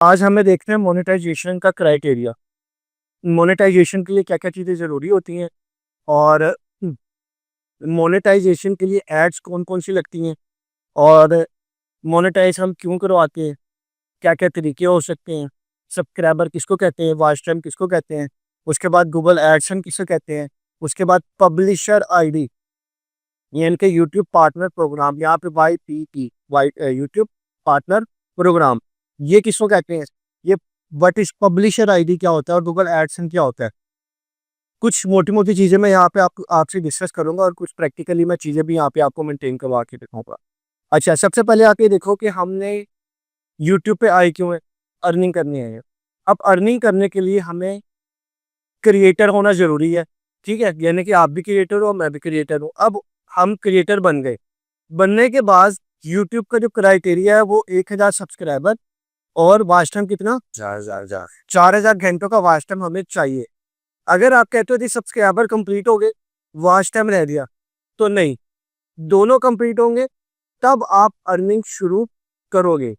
आज हमें देखते हैं मोनेटाइजेशन का क्राइटेरिया। मोनेटाइजेशन के लिए क्या-क्या चीज़ें ज़रूरी होती हैं और मोनेटाइजेशन के लिए एड्स कौन-कौन सी लगती हैं और मोनेटाइज़ हम क्यों करवाते हैं? क्या-क्या तरीके हो सकते हैं? सब्सक्राइबर किसको कहते हैं? वॉच टाइम किसको कहते हैं? उसके बाद गूगल एडसन किसे कहते हैं? उसके बाद पब्लिशर आईडी यानी कि यूट्यूब पार्टनर प्रोग्राम, यहाँ पे वाईपीपी यूट्यूब पार्टनर प्रोग्राम, ये किसको कहते हैं? ये व्हाट इज़ पब्लिशर आईडी क्या होता है और गूगल एडसन क्या होता है? कुछ मोटी-मोटी चीज़ें मैं यहाँ पे आपसे डिस्कस करूँगा और कुछ प्रैक्टिकली मैं चीज़ें भी यहाँ पे आपको मेंटेन करवा के दिखाऊँगा। अच्छा, सबसे पहले आप ये देखो कि हमने यूट्यूब पे आए क्यों हैं? अर्निंग करने आए हैं। अब अर्निंग करने के लिए हमें क्रिएटर होना ज़रूरी है, ठीक है? यानी कि आप भी क्रिएटर हो, मैं भी क्रिएटर हूँ। अब हम क्रिएटर बन गए। बनने के बाद यूट्यूब का जो क्राइटेरिया है वो 1000 सब्सक्राइबर और वॉच टाइम कितना? 4000 घंटों का वॉच टाइम हमें चाहिए। अगर आप कहते हो जी सब्सक्राइबर कंप्लीट हो गए, वॉच टाइम रह गया, तो नहीं, दोनों कंप्लीट होंगे तब आप अर्निंग शुरू करोगे।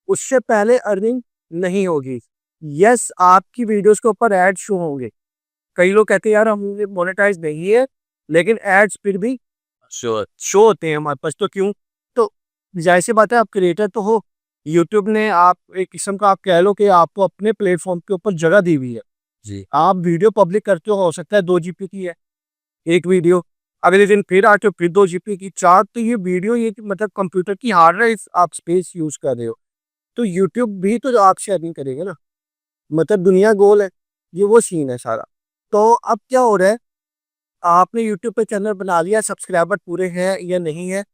उससे पहले अर्निंग नहीं होगी। यस, आपकी वीडियोज़ के ऊपर ऐड शो होंगे। कई लोग कहते हैं यार हम मोनेटाइज़ नहीं है, लेकिन एड्स फिर भी शो होते हैं हमारे पास, तो क्यों? तो ज़ाहिर-सी बात है आप क्रिएटर तो हो, यूट्यूब ने आप एक किस्म का आप कह लो कि आपको अपने प्लेटफ़ॉर्म के ऊपर जगह दी हुई है। जी। आप वीडियो पब्लिक करते हो सकता है 2 जीबी की है, एक वीडियो, अगले दिन फिर आते हो फिर 2 जीबी की, 4, तो ये वीडियो ये मतलब कंप्यूटर की हार्ड ड्राइव आप स्पेस यूज़ कर रहे हो। तो यूट्यूब भी तो आपसे अर्निंग करेगा ना, मतलब दुनिया गोल है, ये वो सीन है सारा। तो अब क्या हो रहा है, आपने यूट्यूब पे चैनल बना लिया, सब्सक्राइबर पूरे हैं या नहीं है,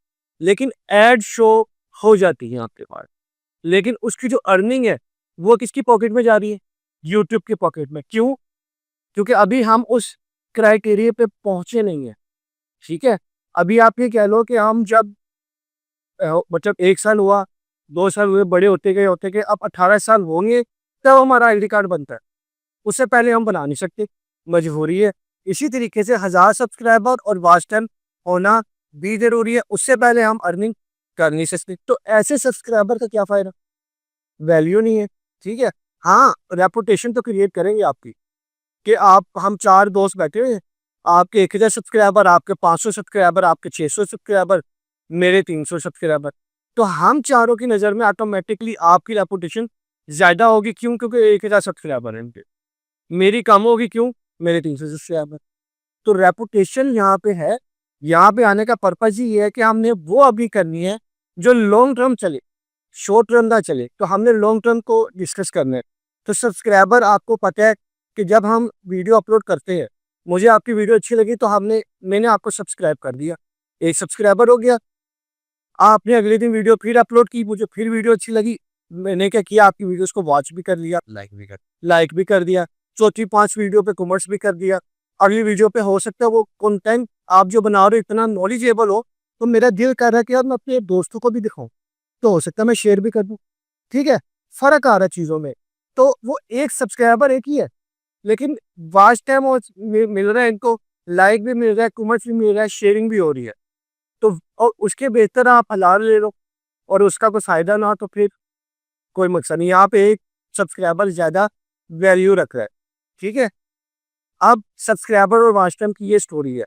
लेकिन ऐड शो हो जाती है आपके पास। लेकिन उसकी जो अर्निंग है, वो किसकी पॉकेट में जा रही है? यूट्यूब की पॉकेट में। क्यों? क्योंकि अभी हम उस क्राइटेरिया पे पहुँचे नहीं हैं, ठीक है? अभी आप ये कह लो कि हम जब मतलब 1 साल हुआ, 2 साल हुए, बड़े होते गए, अब 18 साल होंगे, तब हमारा आईडी कार्ड बनता है। उससे पहले हम बना नहीं सकते, मजबूरी है। इसी तरीके से 1000 सब्सक्राइबर और वॉच टाइम होना भी ज़रूरी है, उससे पहले हम अर्निंग कर नहीं सकते। तो ऐसे सब्सक्राइबर का क्या फ़ायदा? वैल्यू नहीं है, ठीक है? हाँ, रेपुटेशन तो क्रिएट करेंगे आपकी कि आप हम 4 दोस्त बैठे हुए हैं, आपके 1000 सब्सक्राइबर, आपके 500 सब्सक्राइबर, आपके 600 सब्सक्राइबर, मेरे 300 सब्सक्राइबर। तो हम चारों की नज़र में ऑटोमैटिकली आपकी रेपुटेशन ज़्यादा होगी, क्यों? क्योंकि 1000 सब्सक्राइबर हैं इनके। मेरी कम होगी, क्यों? मेरे 300 सब्सक्राइबर। तो रेपुटेशन यहाँ पे है, यहाँ पे आने का पर्पज़ ही ये है कि हमने वो अभी करनी है जो लॉन्ग टर्म चले, शॉर्ट टर्म ना चले, तो हमने लॉन्ग टर्म को डिस्कस करना है। तो सब्सक्राइबर आपको पता है कि जब हम वीडियो अपलोड करते हैं, मुझे आपकी वीडियो अच्छी लगी तो मैंने आपको सब्सक्राइब कर दिया, 1 सब्सक्राइबर हो गया। आपने अगले दिन वीडियो फिर अपलोड की, मुझे फिर वीडियो अच्छी लगी, मैंने क्या किया, आपकी वीडियोज़ को वॉच भी कर लिया, लाइक भी कर दिया, चौथी 5 वीडियो पे कमेंट्स भी कर दिया। अगली वीडियो पे हो सकता है वो कंटेंट आप जो बना रहे हो इतना नॉलेजेबल हो, तो मेरा दिल कर रहा है कि यार मैं अपने दोस्तों को भी दिखाऊँ, तो हो सकता है मैं शेयर भी कर दूँ, ठीक है? फ़र्क आ रहा है चीज़ों में। तो वो एक सब्सक्राइबर एक ही है, लेकिन वॉच टाइम और मिल रहा है इनको, लाइक भी मिल रहा है, कमेंट्स भी मिल रहा है, शेयरिंग भी हो रही है। तो और उसके बेहतर आप हलाल ले लो और उसका कोई फ़ायदा ना हो तो फिर कोई मकसद नहीं। यहाँ पे एक सब्सक्राइबर ज़्यादा वैल्यू रख रहा है, ठीक है? अब सब्सक्राइबर और वॉच टाइम की ये स्टोरी है।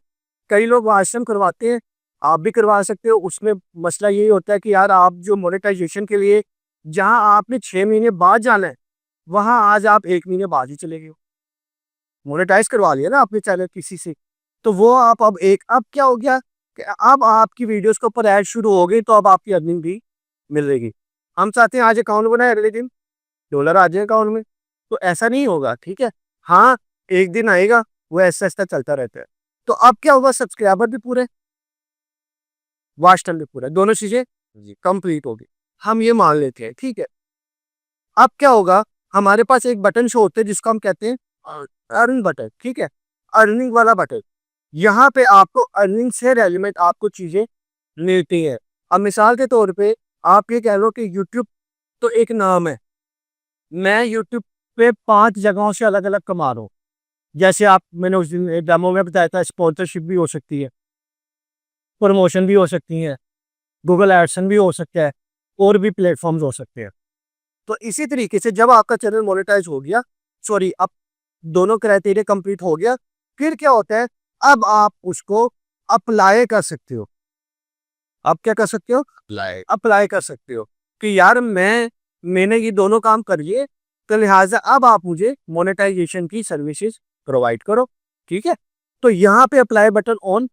कई लोग वॉच टाइम करवाते हैं, आप भी करवा सकते हो। उसमें मसला यही होता है कि यार आप जो मोनेटाइजेशन के लिए जहाँ आपने 6 महीने बाद जाना है, वहाँ आज आप 1 महीने बाद ही चले गए हो। मोनेटाइज़ करवा लिया ना आपने चैनल किसी से, तो वो आप अब क्या हो गया कि अब आपकी वीडियोज़ के ऊपर ऐड शुरू हो गई, तो अब आपकी अर्निंग भी मिलेगी। हम चाहते हैं आज अकाउंट बनाए, अगले दिन डॉलर आ जाए अकाउंट में, तो ऐसा नहीं होगा, ठीक है? हाँ, एक दिन आएगा, वो ऐसा-ऐसा चलता रहता है। तो अब क्या होगा, सब्सक्राइबर भी पूरे, वॉच टाइम भी पूरा, दोनों चीज़ें जी कंप्लीट हो गई। हम ये मान लेते हैं, ठीक है? अब क्या होगा, हमारे पास एक बटन शो होता है जिसको हम कहते हैं अर्न बटन, ठीक है? अर्निंग वाला बटन। यहाँ पे आपको अर्निंग से रेलेवेंट आपको चीज़ें मिलती हैं। अब मिसाल के तौर पे आप ये कह लो कि यूट्यूब तो एक नाम है। मैं यूट्यूब पे 5 जगहों से अलग-अलग कमा रहा हूँ। जैसे आप मैंने उस दिन डेमो में बताया था, स्पॉन्सरशिप भी हो सकती है, प्रमोशन भी हो सकती है, गूगल एडसन भी हो सकता है, और भी प्लेटफ़ॉर्म्स हो सकते हैं। तो इसी तरीके से जब आपका चैनल मोनेटाइज हो गया, सॉरी, अब दोनों क्राइटेरिया कंप्लीट हो गया, फिर क्या होता है, अब आप उसको अप्लाई कर सकते हो। आप क्या कर सकते हो, अप्लाई कर सकते हो कि यार मैंने ये दोनों काम कर लिए, तो लिहाजा अब आप मुझे मोनेटाइजेशन की सर्विसेज प्रोवाइड करो। ठीक है, तो यहाँ पे अप्लाई बटन ऑन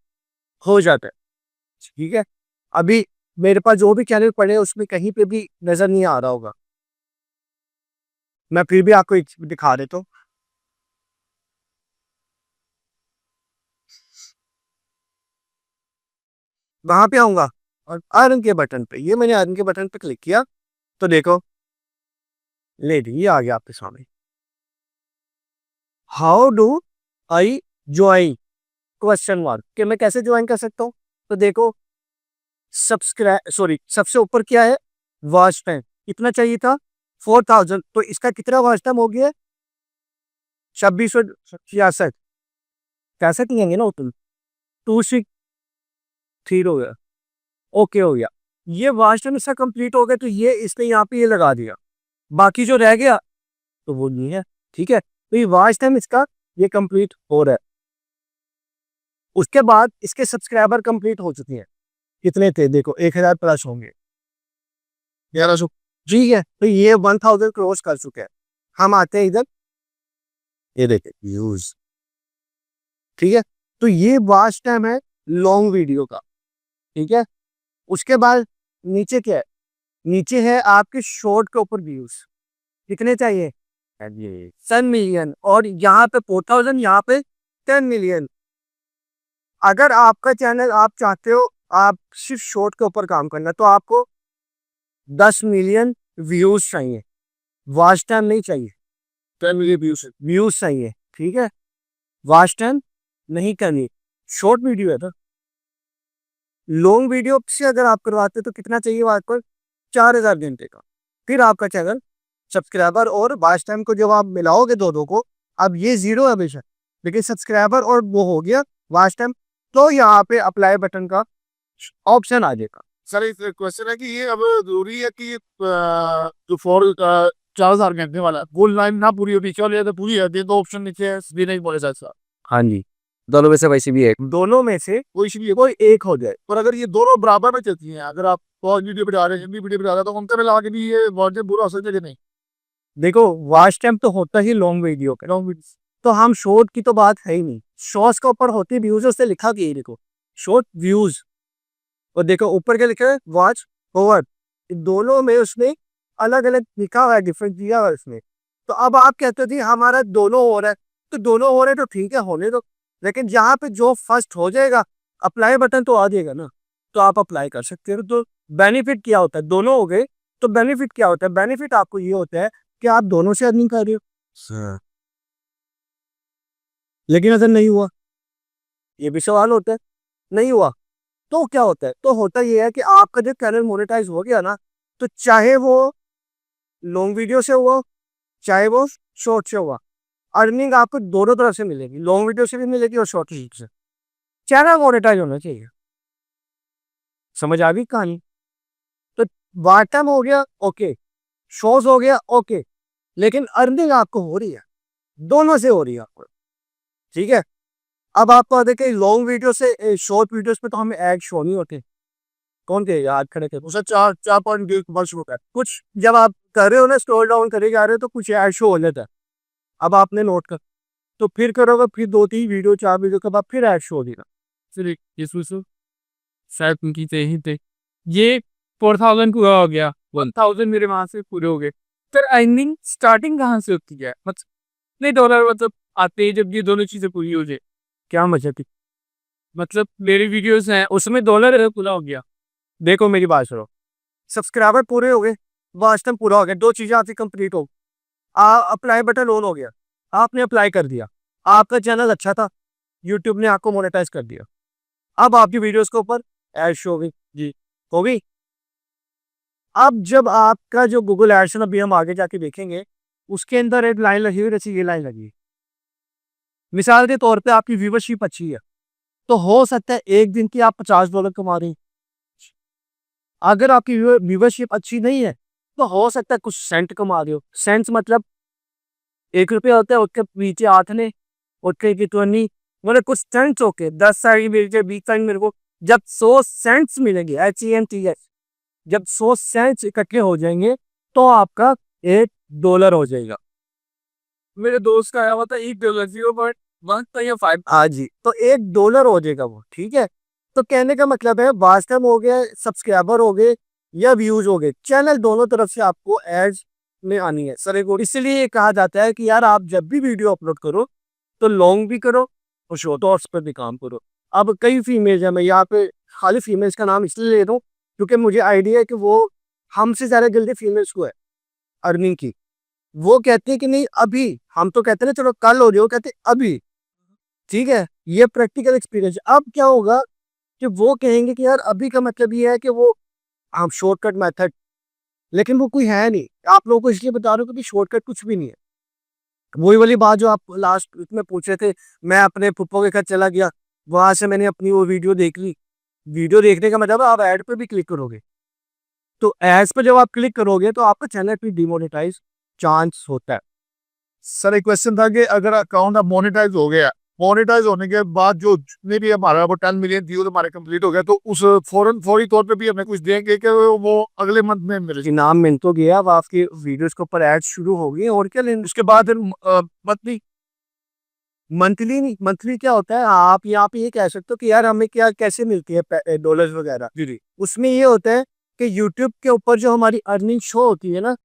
हो जाता है। ठीक है, अभी मेरे पास जो भी चैनल पड़े हैं उसमें कहीं पे भी नजर नहीं आ रहा होगा, मैं फिर भी आपको एक दिखा देता हूँ। वहां पे आऊंगा और अर्न के बटन पे, ये मैंने अर्न के बटन पे क्लिक किया तो देखो, ले जी, ये आ गया आपके सामने। How do I join, question mark, कि मैं कैसे ज्वाइन कर सकता हूँ। तो देखो, सब्सक्राइब, सॉरी, सबसे ऊपर क्या है, वॉच टाइम कितना चाहिए था, 4000, तो इसका कितना वॉच टाइम हो गया, 2666, कैसे कहेंगे ना उतना, 263 हो गया। ओके हो गया, ये वॉच टाइम इसका कंप्लीट हो गया, तो ये इसने यहाँ पे ये लगा दिया, बाकी जो रह गया तो वो नहीं है। ठीक है, तो ये वॉच टाइम इसका ये कंप्लीट हो रहा है। उसके बाद इसके सब्सक्राइबर कंप्लीट हो चुके हैं, कितने थे देखो, 1000 प्लस होंगे, 1100। ठीक है, तो ये 1000 क्रॉस कर चुके हैं। हम आते हैं इधर, ये देखिए व्यूज। ठीक है, तो ये वॉच टाइम है लॉन्ग वीडियो का। ठीक है, उसके बाद नीचे क्या है, नीचे है आपके शॉर्ट के ऊपर व्यूज, कितने चाहिए, 10 मिलियन, और यहाँ पे 4000, यहाँ पे 10 मिलियन। अगर आपका चैनल, आप चाहते हो आप सिर्फ शॉर्ट के ऊपर काम करना, तो आपको 10 मिलियन व्यूज चाहिए, वॉच टाइम नहीं चाहिए, 10 मिलियन व्यूज चाहिए। ठीक है, वॉच टाइम नहीं करनी, शॉर्ट वीडियो है ना। लॉन्ग वीडियो से अगर आप करवाते तो कितना चाहिए आपको, 4000 घंटे का। फिर आपका चैनल सब्सक्राइबर और वॉच टाइम को जब आप मिलाओगे दोनों को, अब ये जीरो है हमेशा, लेकिन सब्सक्राइबर और वो हो गया वॉच टाइम, तो यहाँ पे अप्लाई बटन का ऑप्शन आ जाएगा। सर एक क्वेश्चन है कि ये अब जरूरी है कि जो फॉर 4000 घंटे वाला फुल लाइन ना पूरी होती, चलो तो पूरी है, दो ऑप्शन नीचे है, भी नहीं बोले सर। हाँ जी, दोनों में से वैसे भी एक, दोनों में से कोई सी भी है, कोई एक हो जाए। पर अगर ये दोनों बराबर में चलती हैं, अगर आप फौज वीडियो पे डाल रहे हैं, हिंदी वीडियो पे डाल रहे हैं, तो उनका मिला के भी ये वर्जन बुरा हो सकता है कि नहीं। देखो, वॉच टाइम तो होता ही लॉन्ग वीडियो का, लॉन्ग वीडियो तो हम शॉर्ट की तो बात है ही नहीं। शॉर्ट्स के ऊपर होती व्यूज, उससे लिखा गया है, देखो शॉर्ट व्यूज, और देखो ऊपर क्या लिखा है, वॉच ओवर। दोनों में उसने अलग अलग लिखा हुआ है, डिफरेंस दिया हुआ है उसने। तो अब आप कहते थे हमारा दोनों हो रहा है, तो दोनों हो रहे हैं तो ठीक है, होने दो, लेकिन जहाँ पे जो फर्स्ट हो जाएगा, अप्लाई बटन तो आ जाएगा ना, तो आप अप्लाई कर सकते हो। तो बेनिफिट क्या होता है, दोनों हो गए, तो बेनिफिट क्या होता है, बेनिफिट आपको ये होता है कि आप दोनों से अर्निंग कर रहे हो। हाँ। लेकिन अगर नहीं हुआ, ये भी सवाल होता है, नहीं हुआ तो क्या होता है, तो होता ये है कि आपका जब चैनल मोनेटाइज हो गया ना, तो चाहे वो लॉन्ग वीडियो से हुआ, चाहे वो शॉर्ट से हुआ, अर्निंग आपको दोनों तरफ से मिलेगी, लॉन्ग वीडियो से भी मिलेगी और शॉर्ट वीडियो से। चैनल मोनेटाइज होना चाहिए, समझ आ गई कहानी। तो बॉटम हो गया ओके, शोज हो गया ओके, लेकिन अर्निंग आपको हो रही है, दोनों से हो रही है आपको। ठीक है, अब आपको देखिए लॉन्ग वीडियो से शॉर्ट वीडियोस पे तो हमें ऐड शो नहीं होते, कौन थे याद खड़े थे, उसे 4.1 रुपए। कुछ जब आप कर रहे हो ना, स्क्रॉल डाउन करे जा रहे हो, तो कुछ ऐड शो हो जाता है। अब आपने नोट कर, तो फिर करोगे, फिर 2 3 वीडियो 4 वीडियो के बाद फिर ऐड शो हो जाएगा। फिर ये सोचो, शायद उनकी थे ही थे, ये 4000 पूरा हो गया, 1000 मेरे वहां से पूरे हो गए। फिर अर्निंग स्टार्टिंग कहाँ से होती है, मतलब नहीं डॉलर, मतलब आते हैं जब ये दोनों चीजें पूरी हो जाए। क्या मजा थी, मतलब मेरी वीडियोस हैं उसमें डॉलर पूरा हो गया। देखो मेरी बात सुनो, सब्सक्राइबर पूरे हो गए, वॉच टाइम पूरा हो गया, दो चीजें आपकी कंप्लीट हो, अप्लाई बटन ऑन हो गया, आपने अप्लाई कर दिया, आपका चैनल अच्छा था, यूट्यूब ने आपको मोनेटाइज कर दिया, अब आपकी वीडियोस के ऊपर ऐड शो होगी, जी होगी। अब जब आपका जो गूगल एड्स है, अभी हम आगे जाके देखेंगे, उसके अंदर एक लाइन लगी हुई, जैसे ये लाइन लगी है। मिसाल के तौर पे आपकी व्यूवरशिप अच्छी है, तो हो सकता है एक दिन की आप $50 कमा रहे हैं। अगर आपकी व्यूवरशिप अच्छी नहीं है, तो हो सकता है कुछ सेंट कमा रहे हो। सेंट्स मतलब 1 रुपया होता है, उसके पीछे 8 ने, उसके की 20, मतलब कुछ सेंट्स होके 10 साइड मिल जाए, 20 साइड मेरे को। जब 100 सेंट्स मिलेंगे, HENTS, जब 100 सेंट्स इकट्ठे हो जाएंगे तो आपका $1 हो जाएगा। मेरे दोस्त का आया हुआ था $1, 0.1 या 5। हाँ जी, तो $1 हो जाएगा वो, ठीक है। तो कहने का मतलब है वॉच टाइम हो गया, सब्सक्राइबर हो गए या व्यूज हो गए, चैनल दोनों तरफ से आपको एड्स में आनी है सर। इसलिए ये कहा जाता है कि यार आप जब भी वीडियो अपलोड करो तो लॉन्ग भी करो और शॉर्ट्स पर भी काम करो। अब कई फीमेल्स हैं, मैं यहाँ पे खाली फीमेल्स का नाम इसलिए ले रहा हूँ क्योंकि मुझे आइडिया है कि वो हमसे ज़्यादा जल्दी फीमेल्स को है अर्निंग की। वो कहते हैं कि नहीं अभी, हम तो कहते हैं ना चलो कल हो जाओ, कहते हैं अभी, ठीक है। ये प्रैक्टिकल एक्सपीरियंस। अब क्या होगा कि वो कहेंगे कि यार अभी का मतलब ये है कि वो हम शॉर्टकट मेथड, लेकिन वो कोई है नहीं। आप लोगों को इसलिए बता रहा हूँ क्योंकि शॉर्टकट कुछ भी नहीं है। वही वाली बात जो आप लास्ट में पूछ रहे थे, मैं अपने फुप्पो के घर चला गया, वहां से मैंने अपनी वो वीडियो देख ली। वीडियो देखने का मतलब है आप ऐड पे भी क्लिक करोगे, तो एड्स पे जब आप क्लिक करोगे तो आपका चैनल पे डिमोनेटाइज चांस होता है। सर एक क्वेश्चन था कि अगर अकाउंट अब मोनेटाइज हो गया, मोनेटाइज होने के बाद जो जितने भी हमारा वो 10 मिलियन व्यूज हमारे कंप्लीट हो गया, तो उस फौरी तौर पे भी हमें कुछ देंगे कि वो अगले मंथ में मिले? इनाम मिल तो गया, अब आपकी वीडियोस के ऊपर एड्स शुरू हो गई और क्या लेना। उसके बाद फिर मंथली? मंथली नहीं, मंथली क्या होता है, आप यहाँ पे ये कह सकते हो कि यार हमें क्या कैसे मिलती है डॉलर्स वगैरह। जी जी। उसमें ये होता है कि यूट्यूब के ऊपर जो हमारी अर्निंग शो होती है ना,